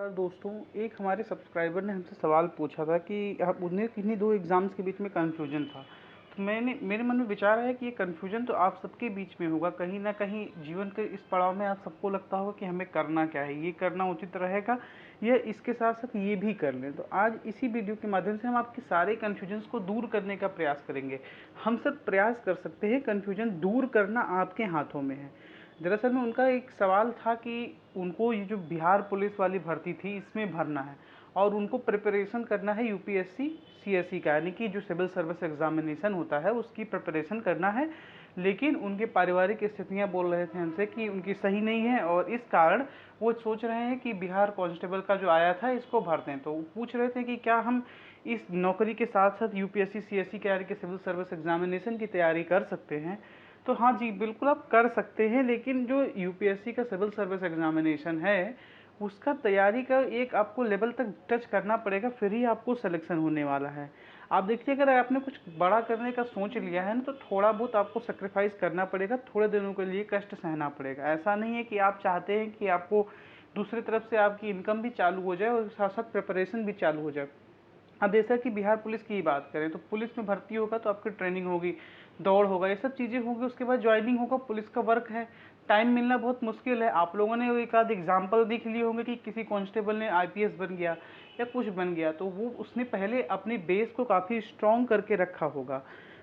नमस्कार दोस्तों। एक हमारे सब्सक्राइबर ने हमसे सवाल पूछा था कि आप उन्हें किन्हीं दो एग्ज़ाम्स के बीच में कन्फ्यूजन था। तो मेरे मन में विचार आया कि ये कन्फ्यूजन तो आप सबके बीच में होगा। कहीं ना कहीं जीवन के इस पड़ाव में आप सबको लगता होगा कि हमें करना क्या है, ये करना उचित रहेगा या इसके साथ साथ ये भी कर लें। तो आज इसी वीडियो के माध्यम से हम आपके सारे कन्फ्यूजन्स को दूर करने का प्रयास करेंगे। हम सब प्रयास कर सकते हैं, कन्फ्यूजन दूर करना आपके हाथों में है। दरअसल में उनका एक सवाल था कि उनको ये जो बिहार पुलिस वाली भर्ती थी इसमें भरना है और उनको प्रिपरेशन करना है यूपीएससी सीएससी का, यानी कि जो सिविल सर्विस एग्जामिनेशन होता है उसकी प्रिपरेशन करना है। लेकिन उनके पारिवारिक स्थितियां बोल रहे थे हमसे कि उनकी सही नहीं है और इस कारण वो सोच रहे हैं कि बिहार कांस्टेबल का जो आया था इसको भर दें। तो वो पूछ रहे थे कि क्या हम इस नौकरी के साथ साथ यूपीएससी सीएससी के यानी कि सिविल सर्विस एग्जामिनेशन की तैयारी कर सकते हैं। तो हाँ जी, बिल्कुल आप कर सकते हैं, लेकिन जो यूपीएससी का सिविल सर्विस एग्जामिनेशन है उसका तैयारी का एक आपको लेवल तक टच करना पड़ेगा, फिर ही आपको सिलेक्शन होने वाला है। आप देखिए, अगर आपने कुछ बड़ा करने का सोच लिया है ना तो थोड़ा बहुत आपको सेक्रीफाइस करना पड़ेगा, थोड़े दिनों के लिए कष्ट सहना पड़ेगा। ऐसा नहीं है कि आप चाहते हैं कि आपको दूसरी तरफ से आपकी इनकम भी चालू हो जाए और साथ साथ प्रिपरेशन भी चालू हो जाए। अब जैसा कि बिहार पुलिस की ही बात करें तो पुलिस में भर्ती होगा तो आपकी ट्रेनिंग होगी, दौड़ होगा, ये सब चीज़ें होगी, उसके बाद ज्वाइनिंग होगा। पुलिस का वर्क है, टाइम मिलना बहुत मुश्किल है। आप लोगों ने एक आध एग्जाम्पल देख लिए होंगे कि किसी कांस्टेबल ने आईपीएस बन गया या कुछ बन गया, तो वो उसने पहले अपने बेस को काफ़ी स्ट्रॉन्ग करके रखा होगा।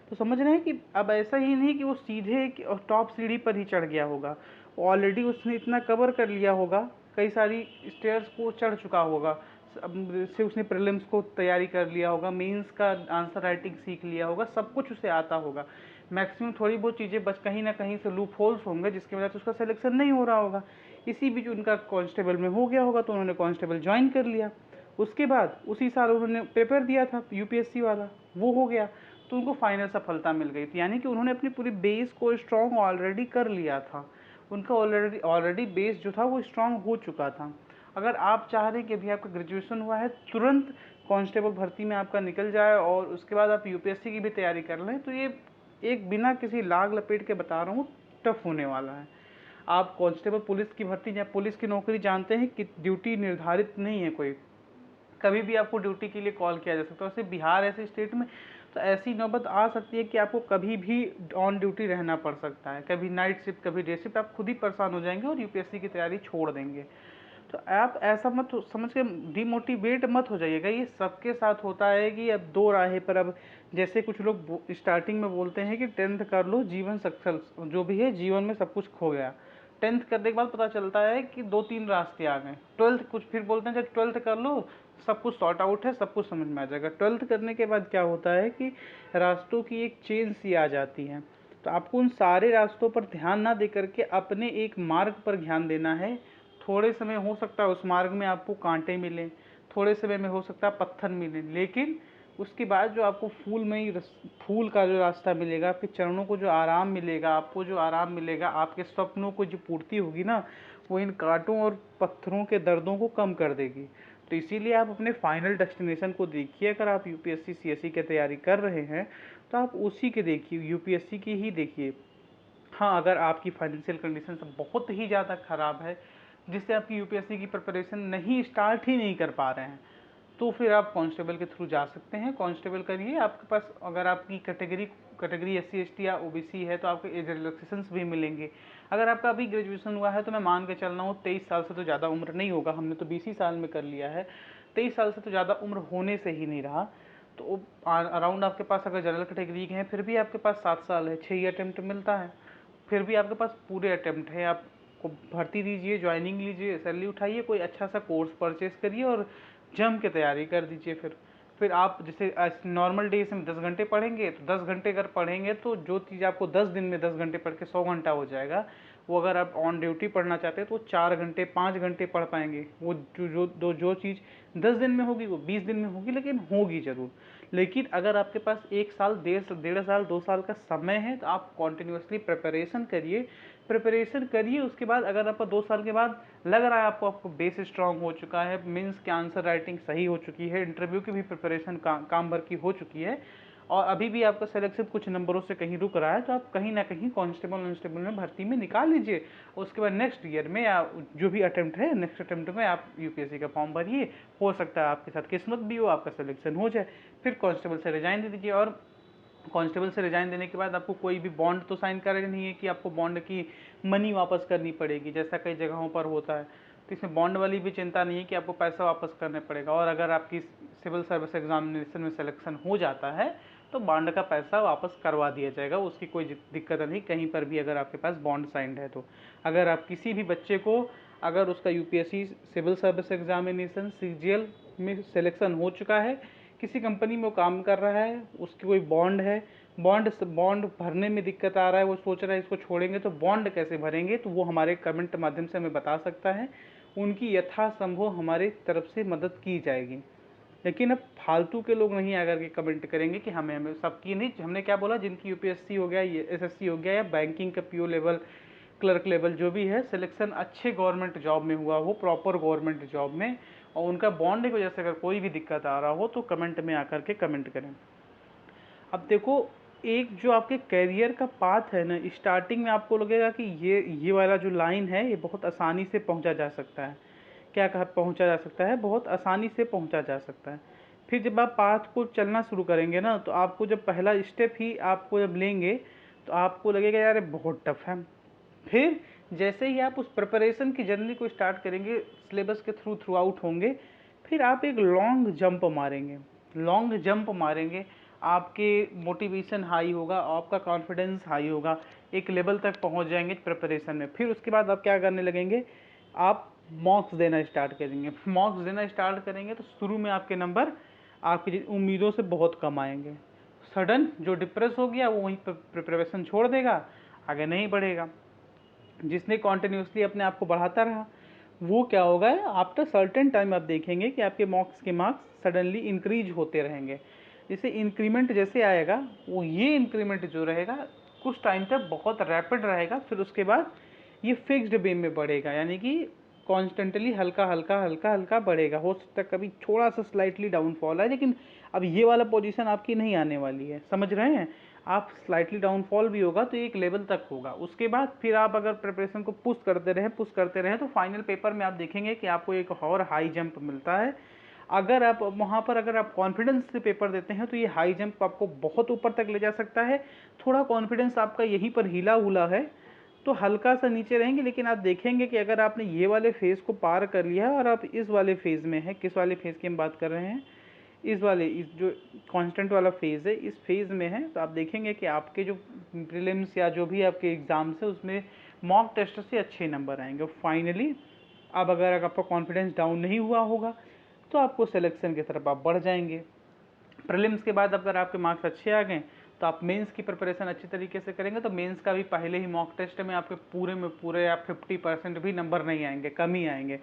तो समझ रहे हैं कि अब ऐसा ही नहीं कि वो सीधे टॉप सीढ़ी पर ही चढ़ गया होगा। ऑलरेडी उसने इतना कवर कर लिया होगा, कई सारी स्टेयर्स को चढ़ चुका होगा। से उसने प्रीलिम्स को तैयारी कर लिया होगा, मेंस का आंसर राइटिंग सीख लिया होगा, सब कुछ उसे आता होगा। मैक्सिमम थोड़ी बहुत चीज़ें बस कहीं ना कहीं से लूप होल्स होंगे जिसकी वजह से उसका सिलेक्शन नहीं हो रहा होगा। इसी बीच उनका कांस्टेबल में हो गया होगा तो उन्होंने कांस्टेबल ज्वाइन कर लिया। उसके बाद उसी साल उन्होंने पेपर दिया था यूपीएससी वाला, वो हो गया, तो उनको फाइनल सफलता मिल गई थी। यानी कि उन्होंने अपनी पूरी बेस को स्ट्रॉन्ग ऑलरेडी कर लिया था। उनका ऑलरेडी ऑलरेडी बेस जो था वो स्ट्रॉन्ग हो चुका था। अगर आप चाह रहे हैं कि अभी आपका ग्रेजुएशन हुआ है, तुरंत कांस्टेबल भर्ती में आपका निकल जाए और उसके बाद आप यूपीएससी की भी तैयारी कर लें, तो ये एक बिना किसी लाग लपेट के बता रहा हूँ, टफ होने वाला है। आप कांस्टेबल पुलिस की भर्ती या पुलिस की नौकरी जानते हैं कि ड्यूटी निर्धारित नहीं है कोई, कभी भी आपको ड्यूटी के लिए कॉल किया जा सकता है। वैसे बिहार ऐसे स्टेट में तो ऐसी नौबत आ सकती है कि आपको कभी भी ऑन ड्यूटी रहना पड़ सकता है, कभी नाइट शिफ्ट कभी डे शिफ्ट, आप खुद ही परेशान हो जाएंगे और यूपीएससी की तैयारी छोड़ देंगे। तो आप ऐसा मत समझ के डिमोटिवेट मत हो जाइएगा, ये सबके साथ होता है कि अब दो राहें पर। अब जैसे कुछ लोग स्टार्टिंग में बोलते हैं कि 10th कर लो, जीवन सक्सेस जो भी है जीवन में सब कुछ खो गया। 10th करने के बाद पता चलता है कि दो तीन रास्ते आ गए। 12th कुछ फिर बोलते हैं जब 12th कर लो सब कुछ सॉर्ट आउट है, सब कुछ समझ में आ जाएगा। 12th करने के बाद क्या होता है कि रास्तों की एक चेन सी आ जाती है। तो आपको उन सारे रास्तों पर ध्यान ना दे करके अपने एक मार्ग पर ध्यान देना है। थोड़े समय हो सकता है उस मार्ग में आपको कांटे मिलें, थोड़े समय में हो सकता है पत्थर मिलें, लेकिन उसके बाद जो आपको फूल का जो रास्ता मिलेगा, आपके चरणों को जो आराम मिलेगा, आपको जो आराम मिलेगा, आपके सपनों को जो पूर्ति होगी ना, वो इन कांटों और पत्थरों के दर्दों को कम कर देगी। तो इसीलिए आप अपने फाइनल डेस्टिनेशन को देखिए। अगर आप यूपीएससी सीएससी की तैयारी कर रहे हैं तो आप उसी के देखिए, यूपीएससी की ही देखिए। हाँ, अगर आपकी फाइनेंशियल कंडीशन बहुत ही ज़्यादा ख़राब है जिससे आपकी यूपीएससी की प्रिपरेशन नहीं स्टार्ट ही नहीं कर पा रहे हैं, तो फिर आप कांस्टेबल के थ्रू जा सकते हैं। कांस्टेबल करिए। आपके पास अगर आपकी कैटेगरी एससी एसटी या ओबीसी है तो आपको एज रिलैक्सेशंस भी मिलेंगे। अगर आपका अभी ग्रेजुएशन हुआ है तो मैं मान के चल रहा हूँ 23 साल से तो ज़्यादा उम्र नहीं होगा, हमने तो 20 ही साल में कर लिया है, 23 साल से तो ज़्यादा उम्र होने से ही नहीं रहा। तो अराउंड आपके पास अगर जनरल कैटेगरी के हैं फिर भी आपके पास 7 साल है, 6 ही अटेम्प्ट मिलता है, फिर भी आपके पास पूरे अटेम्प्ट है। आपको भर्ती दीजिए, ज्वाइनिंग लीजिए, सैलरी उठाइए, कोई अच्छा सा कोर्स परचेस करिए और जम के तैयारी कर दीजिए। फिर आप जैसे नॉर्मल डेज में 10 घंटे पढ़ेंगे तो 10 घंटे अगर पढ़ेंगे तो जो चीज़ आपको 10 दिन में 10 घंटे पढ़ के 100 घंटा हो जाएगा, वो अगर आप ऑन ड्यूटी पढ़ना चाहते हैं तो 4 घंटे 5 घंटे पढ़ पाएंगे। वो जो चीज़ 10 दिन में होगी वो 20 दिन में होगी, लेकिन होगी ज़रूर। लेकिन अगर आपके पास 1 साल, डेढ़ साल, 2 साल का समय है तो आप कॉन्टिन्यूसली प्रिपरेशन करिए। उसके बाद अगर आपका 2 साल के बाद लग रहा है आपको बेस स्ट्रांग हो चुका है, मीन्स के आंसर राइटिंग सही हो चुकी है, इंटरव्यू की भी प्रिपरेशन काम भर की हो चुकी है, और अभी भी आपका सिलेक्शन कुछ नंबरों से कहीं रुक रहा है, तो आप कहीं ना कहीं कांस्टेबल कांस्टेबल में भर्ती में निकाल लीजिए। उसके बाद नेक्स्ट ईयर में या जो भी अटेम्प्ट है, नेक्स्ट अटेम्प्ट में आप यूपीएससी का फॉर्म भरिए, हो सकता है आपके साथ किस्मत भी हो, आपका सिलेक्शन हो जाए। फिर कांस्टेबल से रिजाइन दे दीजिए, और कांस्टेबल से रिजाइन देने के बाद आपको कोई भी बॉन्ड तो साइन करना नहीं है कि आपको बॉन्ड की मनी वापस करनी पड़ेगी, जैसा कई जगहों पर होता है। तो इसमें बॉन्ड वाली भी चिंता नहीं है कि आपको पैसा वापस करना पड़ेगा। और अगर आपकी सिविल सर्विस एग्जामिनेशन में सिलेक्शन हो जाता है तो बॉन्ड का पैसा वापस करवा दिया जाएगा, उसकी कोई दिक्कत नहीं कहीं पर भी, अगर आपके पास बॉन्ड साइंड है तो। अगर आप किसी भी बच्चे को, अगर उसका UPSC civil service examination CGL में सिलेक्शन हो चुका है, किसी कंपनी में वो काम कर रहा है, उसकी कोई बॉन्ड है, बॉन्ड भरने में दिक्कत आ रहा है, वो सोच रहा है इसको छोड़ेंगे तो बॉन्ड कैसे भरेंगे, तो वो हमारे कमेंट माध्यम से हमें बता सकता है, उनकी यथासंभव हमारी तरफ से मदद की जाएगी। लेकिन अब फालतू के लोग नहीं आकर के कमेंट करेंगे कि हमें सबकी नहीं, हमने क्या बोला, जिनकी यूपीएससी हो गया, एसएससी हो गया, या बैंकिंग का पीओ लेवल, क्लर्क लेवल जो भी है, सिलेक्शन अच्छे गवर्नमेंट जॉब में हुआ हो, प्रॉपर गवर्नमेंट जॉब में, और उनका बॉन्ड की वजह से अगर कोई भी दिक्कत आ रहा हो तो कमेंट में आकर के कमेंट करें। अब देखो, एक जो आपके करियर का पाथ है ना, स्टार्टिंग में आपको लगेगा कि ये वाला जो लाइन है ये बहुत आसानी से पहुंचा जा सकता है। क्या कहा, पहुंचा जा सकता है, बहुत आसानी से पहुंचा जा सकता है। फिर जब आप पाथ को चलना शुरू करेंगे ना, तो आपको जब पहला स्टेप ही आपको जब लेंगे तो आपको लगेगा यार ये बहुत टफ है। फिर जैसे ही आप उस प्रिपरेशन की जर्नी को स्टार्ट करेंगे, सिलेबस के थ्रू आउट होंगे, फिर आप एक लॉन्ग जंप मारेंगे। लॉन्ग जंप मारेंगे, आपके मोटिवेशन हाई होगा, आपका कॉन्फिडेंस हाई होगा, एक लेवल तक पहुंच जाएंगे प्रिपरेशन में। फिर उसके बाद आप क्या करने लगेंगे, आप मॉक्स देना स्टार्ट करेंगे। मॉक्स देना स्टार्ट करेंगे तो शुरू में आपके नंबर आपकी उम्मीदों से बहुत कम आएंगे। सडन जो डिप्रेस हो गया वो वहीं पर प्रिपरेशन छोड़ देगा, आगे नहीं बढ़ेगा। जिसने कॉन्टिन्यूसली अपने आप को बढ़ाता रहा, वो क्या होगा, आफ्टर सर्टेन टाइम आप देखेंगे कि आपके मॉक्स के मार्क्स सडनली इंक्रीज होते रहेंगे। जैसे इंक्रीमेंट जैसे आएगा, वो ये इंक्रीमेंट जो रहेगा कुछ टाइम तक बहुत रैपिड रहेगा, फिर उसके बाद ये फिक्स्ड वे में बढ़ेगा, यानी कि कॉन्स्टेंटली हल्का हल्का हल्का हल्का बढ़ेगा। हो सकता है कभी थोड़ा सा स्लाइटली डाउनफॉल है, लेकिन अब ये वाला पोजीशन आपकी नहीं आने वाली है, समझ रहे हैं आप। स्लाइटली डाउनफॉल भी होगा तो एक लेवल तक होगा, उसके बाद फिर आप अगर प्रिपरेशन को पुश करते रहें तो फाइनल पेपर में आप देखेंगे कि आपको एक और हाई जंप मिलता है। अगर आप वहाँ पर अगर आप कॉन्फिडेंस से पेपर देते हैं तो ये हाई जंप आपको बहुत ऊपर तक ले जा सकता है। थोड़ा कॉन्फिडेंस आपका यहीं पर हिला हुला है तो हल्का सा नीचे रहेंगे, लेकिन आप देखेंगे कि अगर आपने ये वाले फेज़ को पार कर लिया है और आप इस वाले फेज़ में है, किस वाले फेज़ की हम बात कर रहे हैं, इस जो कांस्टेंट वाला फेज़ है, इस फेज़ में है, तो आप देखेंगे कि आपके जो प्रीलिम्स या जो भी आपके एग्ज़ाम्स है उसमें मॉक टेस्ट से अच्छे नंबर आएंगे। फाइनली अब अगर आपका कॉन्फिडेंस डाउन नहीं हुआ होगा तो आपको सिलेक्शन की तरफ आप बढ़ जाएंगे। प्रीलिम्स के बाद अगर आपके मार्क्स अच्छे आ गए तो आप मेंस की प्रिपरेशन अच्छी तरीके से करेंगे, तो मेंस का भी पहले ही मॉक टेस्ट में आपके पूरे में पूरे आप 50% भी नंबर नहीं आएंगे, कम ही आएंगे।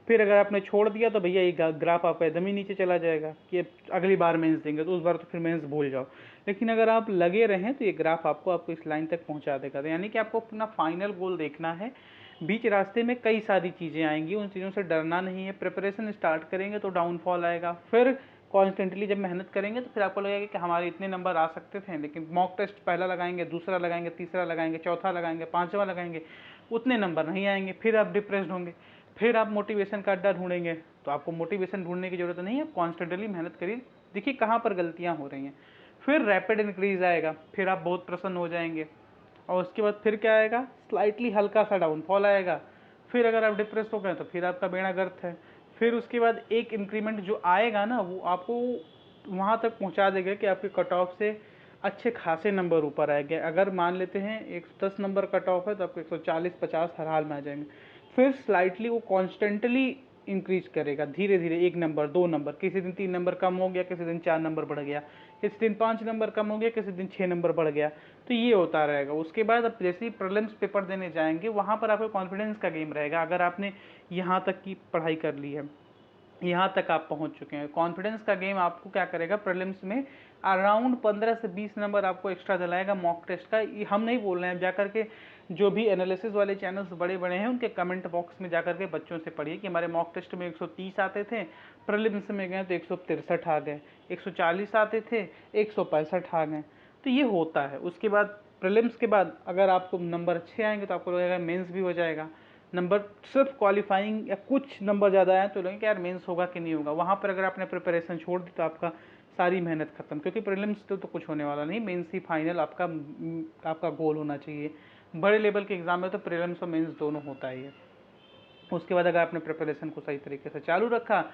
फिर अगर आपने छोड़ दिया तो भैया ये ग्राफ आपका एकदम ही नीचे चला जाएगा कि अगली बार मेंस देंगे, तो उस बार तो फिर मेंस भूल जाओ। लेकिन अगर आप लगे रहें तो ये ग्राफ आपको इस लाइन तक पहुंचा देगा। तो यानी कि आपको अपना फाइनल गोल देखना है। बीच रास्ते में कई सारी चीज़ें आएंगी, उन चीज़ों से डरना नहीं है। प्रिपरेशन स्टार्ट करेंगे तो डाउनफॉल आएगा, फिर कॉन्स्टेंटली जब मेहनत करेंगे तो फिर आपको लगेगा कि हमारे इतने नंबर आ सकते थे, लेकिन मॉक टेस्ट पहला लगाएंगे, दूसरा लगाएंगे, तीसरा लगाएंगे, चौथा लगाएंगे, पांचवा लगाएंगे, उतने नंबर नहीं आएंगे, फिर आप डिप्रेस्ड होंगे, फिर आप मोटिवेशन का अड्डा ढूंढेंगे। तो आपको मोटिवेशन ढूंढने की जरूरत नहीं है, कॉन्स्टेंटली मेहनत करिए, देखिए कहाँ पर गलतियाँ हो रही हैं। फिर रैपिड इंक्रीज आएगा, फिर आप बहुत प्रसन्न हो जाएंगे, और उसके बाद फिर क्या आएगा, स्लाइटली हल्का सा डाउनफॉल आएगा। फिर अगर आप डिप्रेस हो गए तो फिर आपका बेड़ा गर्क है। फिर उसके बाद एक इंक्रीमेंट जो आएगा ना, वो आपको वहाँ तक पहुँचा देगा कि आपके कट ऑफ से अच्छे खासे नंबर ऊपर आएंगे। अगर मान लेते हैं 110 नंबर कट ऑफ है तो आपको 140-50 हर हाल में आ जाएंगे। फिर स्लाइटली वो कॉन्स्टेंटली इंक्रीज करेगा, धीरे धीरे 1 नंबर 2 नंबर, किसी दिन 3 नंबर कम हो गया, किसी दिन 4 नंबर बढ़ गया, किसी दिन 5 नंबर कम हो गया, किसी दिन 6 नंबर बढ़ गया। तो ये होता रहेगा। उसके बाद अब जैसे ही प्रीलिम्स पेपर देने जाएंगे वहाँ पर आपका कॉन्फिडेंस का गेम रहेगा। अगर आपने यहाँ तक की पढ़ाई कर ली है, यहाँ तक आप पहुँच चुके हैं, कॉन्फिडेंस का गेम आपको क्या करेगा, प्रीलिम्स में अराउंड 15 से 20 नंबर आपको एक्स्ट्रा दिलाएगा मॉक टेस्ट का। हम नहीं बोल रहे हैं जा करके जो भी एनालिसिस वाले चैनल्स बड़े बड़े हैं उनके कमेंट बॉक्स में जाकर के बच्चों से पढ़िए कि हमारे मॉक टेस्ट में 130 आते थे, प्रीलिम्स में गए तो 163 आ गए, 140 आते थे 165 आ गए। तो ये होता है। उसके बाद प्रीलिम्स के बाद अगर आपको नंबर अच्छे आएंगे तो आपको लगेगा मेंस भी हो जाएगा। नंबर सिर्फ क्वालिफाइंग या कुछ नंबर ज़्यादा आए तो लगेगा यार मेंस होगा कि नहीं होगा। वहाँ पर अगर आपने प्रिपरेशन छोड़ दी तो आपका सारी मेहनत खत्म, क्योंकि प्रीलिम्स तो कुछ होने वाला नहीं, मेंस ही फाइनल आपका गोल होना चाहिए। बड़े लेवल के एग्जाम में तो प्रीलिम्स और मेंस दोनों होता ही है। उसके बाद अगर आपने प्रिपरेशन को सही तरीके से चालू रखा,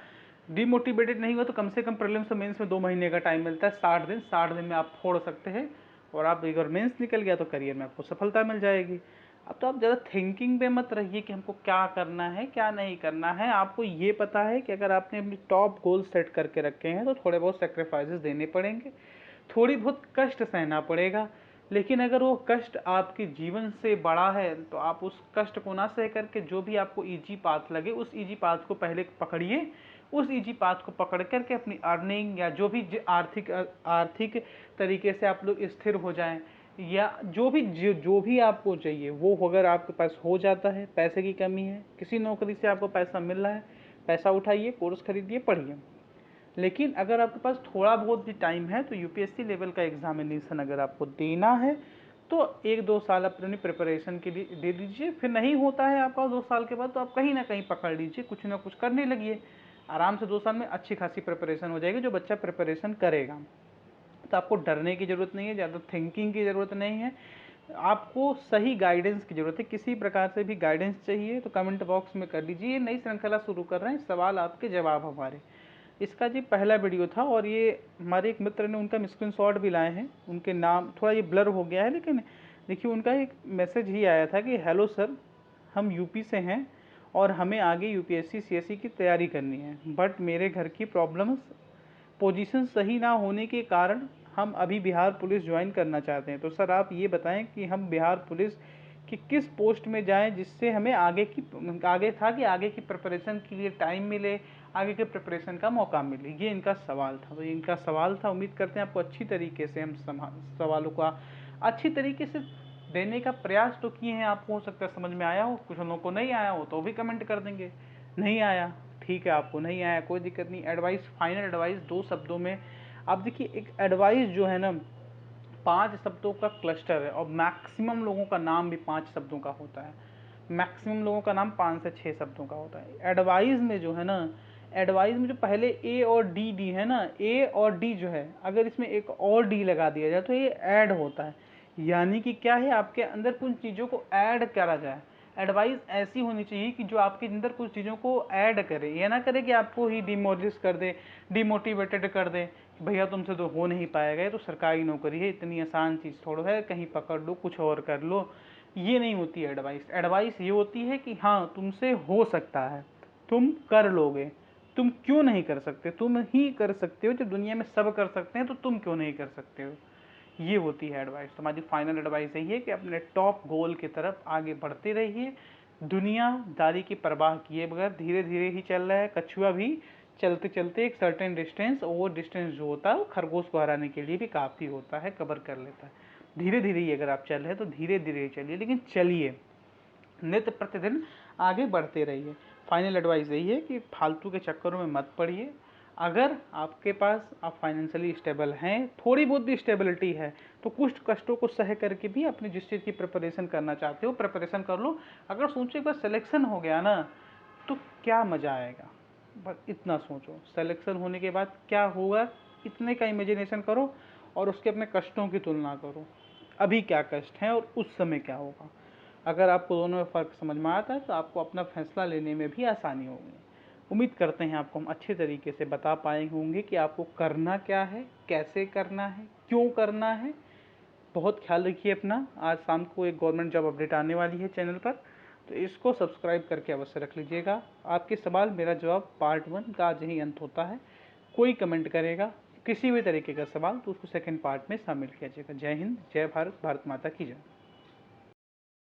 डिमोटिवेटेड नहीं हुआ, तो कम से कम प्रीलिम्स और मेंस में 2 महीने का टाइम मिलता है, 60 दिन में आप फोड़ सकते हैं। और आप अगर मेंस निकल गया तो करियर में आपको सफलता मिल जाएगी। अब तो आप ज़्यादा थिंकिंग पे मत रहिए कि हमको क्या करना है क्या नहीं करना है। आपको ये पता है कि अगर आपने अपनी टॉप गोल सेट करके रखे हैं तो थोड़े बहुत सेक्रीफाइसेस देने पड़ेंगे, थोड़ी बहुत कष्ट सहना पड़ेगा। लेकिन अगर वो कष्ट आपके जीवन से बड़ा है तो आप उस कष्ट को ना सह करके जो भी आपको ईजी पाथ लगे उस ईजी पाथ को पहले पकड़िए। उस ईजी पाथ को पकड़ करके अपनी अर्निंग या जो भी आर्थिक तरीके से आप लोग स्थिर हो जाएं, या जो भी आपको चाहिए वो अगर आपके पास हो जाता है, पैसे की कमी है, किसी नौकरी से आपको पैसा मिल रहा है, पैसा उठाइए, कोर्स खरीदिए, पढ़िए। लेकिन अगर आपके पास थोड़ा बहुत भी टाइम है तो यूपीएससी लेवल का एग्जामिनेशन अगर आपको देना है तो 1-2 साल अपनी प्रिपरेशन के लिए दे दीजिए। फिर नहीं होता है आपका 2 साल के बाद तो आप कहीं ना कहीं पकड़ लीजिए, कुछ ना कुछ करने लगिए। आराम से 2 साल में अच्छी खासी प्रिपरेशन हो जाएगी जो बच्चा प्रिपरेशन करेगा। तो आपको डरने की ज़रूरत नहीं है, ज़्यादा थिंकिंग की ज़रूरत नहीं है, आपको सही गाइडेंस की ज़रूरत है। किसी प्रकार से भी गाइडेंस चाहिए तो कमेंट बॉक्स में कर लीजिए। ये नई श्रृंखला शुरू कर रहे हैं, सवाल आपके जवाब हमारे, इसका जी पहला वीडियो था। और ये हमारे एक मित्र ने उनका स्क्रीनशॉट भी लाए हैं, उनके नाम थोड़ा ये ब्लर हो गया है, लेकिन देखिए उनका एक मैसेज ही आया था कि हेलो सर, हम यूपी से हैं और हमें आगे यूपीएससी सीएससी की तैयारी करनी है, बट मेरे घर की प्रॉब्लम्स, पोजीशन सही ना होने के कारण हम अभी बिहार पुलिस ज्वाइन करना चाहते हैं। तो सर आप ये बताएं कि हम बिहार पुलिस कि किस पोस्ट में जाएं जिससे हमें आगे की प्रिपरेशन के लिए टाइम मिले, आगे के प्रिपरेशन का मौका मिले। ये इनका सवाल था। तो ये इनका सवाल था, उम्मीद करते हैं आपको अच्छी तरीके से हम सवालों का अच्छी तरीके से देने का प्रयास तो किए हैं। आपको हो सकता है समझ में आया हो, कुछ लोगों को नहीं आया हो तो भी कमेंट कर देंगे नहीं आया, ठीक है, आपको नहीं आया कोई दिक्कत नहीं। एडवाइस, फाइनल एडवाइस 2 शब्दों में। आप देखिए एक एडवाइस जो है ना 5 शब्दों का क्लस्टर है और मैक्सिमम लोगों का नाम भी 5 शब्दों का होता है। मैक्सिमम लोगों का नाम 5 से 6 शब्दों का होता है। एडवाइस में जो है ना, एडवाइस में जो पहले ए और डी डी है ना, ए और डी जो है अगर इसमें एक और डी लगा दिया जाए तो ये ऐड होता है। यानी कि क्या है, आपके अंदर कुछ चीज़ों को ऐड करा जाए। एडवाइस ऐसी होनी चाहिए कि जो आपके अंदर कुछ चीज़ों को ऐड करे, ये ना करे कि आपको ही डिमोरलाइज कर दे, डिमोटिवेटेड कर दे, भैया तुमसे तो हो नहीं पाएगा, ये तो सरकारी नौकरी है, इतनी आसान चीज़ थोड़ा है, कहीं पकड़ लो, कुछ और कर लो। ये नहीं होती है एडवाइस। एडवाइस ये होती है कि हाँ तुमसे हो सकता है, तुम कर लोगे, तुम क्यों नहीं कर सकते, तुम ही कर सकते हो। जब दुनिया में सब कर सकते हैं तो तुम क्यों नहीं कर सकते हो, ये होती है एडवाइस। तो हमारी फाइनल एडवाइस यही है कि अपने टॉप गोल की तरफ आगे बढ़ते रहिए, दुनियादारी की परवाह किए बगैर। धीरे धीरे ही चल रहा है कछुआ भी, चलते चलते एक सर्टेन डिस्टेंस, और डिस्टेंस जो होता है वो खरगोश को हराने के लिए भी काफ़ी होता है, कवर कर लेता है। धीरे धीरे ही अगर आप चल रहे हैं तो धीरे धीरे ही चलिए, लेकिन चलिए, नित्य प्रतिदिन आगे बढ़ते रहिए। फाइनल एडवाइस यही है कि फालतू के चक्करों में मत पड़िए। अगर आपके पास आप फाइनेंशियली स्टेबल हैं, थोड़ी बहुत भी स्टेबिलिटी है, तो कुछ कष्टों को सह करके भी अपनी जिस चीज़ की प्रिपरेशन करना चाहते हो प्रिपरेशन कर लो। अगर सोचो एक बार सिलेक्शन हो गया ना तो क्या मज़ा आएगा, बस इतना सोचो। सिलेक्शन होने के बाद क्या होगा, इतने का इमेजिनेशन करो और उसके अपने कष्टों की तुलना करो, अभी क्या कष्ट हैं और उस समय क्या होगा। अगर आपको दोनों में फ़र्क समझ में आता है तो आपको अपना फैसला लेने में भी आसानी होगी। उम्मीद करते हैं आपको हम अच्छे तरीके से बता पाए होंगे कि आपको करना क्या है, कैसे करना है, क्यों करना है। बहुत ख्याल रखिए अपना। आज शाम को एक गवर्नमेंट जॉब अपडेट आने वाली है चैनल पर, तो इसको सब्सक्राइब करके अवश्य रख लीजिएगा। आपके सवाल मेरा जवाब पार्ट 1 का आज यही अंत होता है। कोई कमेंट करेगा किसी भी तरीके का सवाल तो उसको सेकंड पार्ट में शामिल किया जाएगा। जय हिंद, जय भारत, भारत माता की जय।